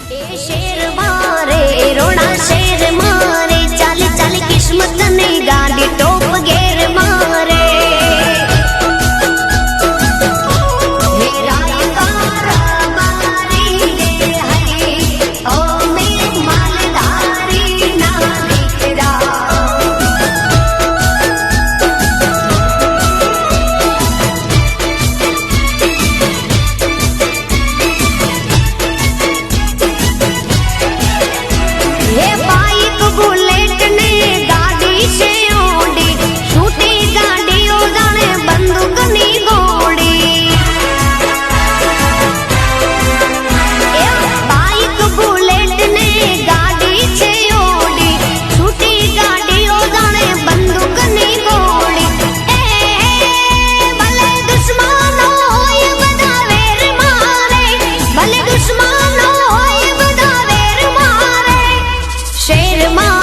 शेर मारे रोड़ा शेर मारे चाल चाल किस्मत ने गाड़ी टोप गेर मारे शेर मारे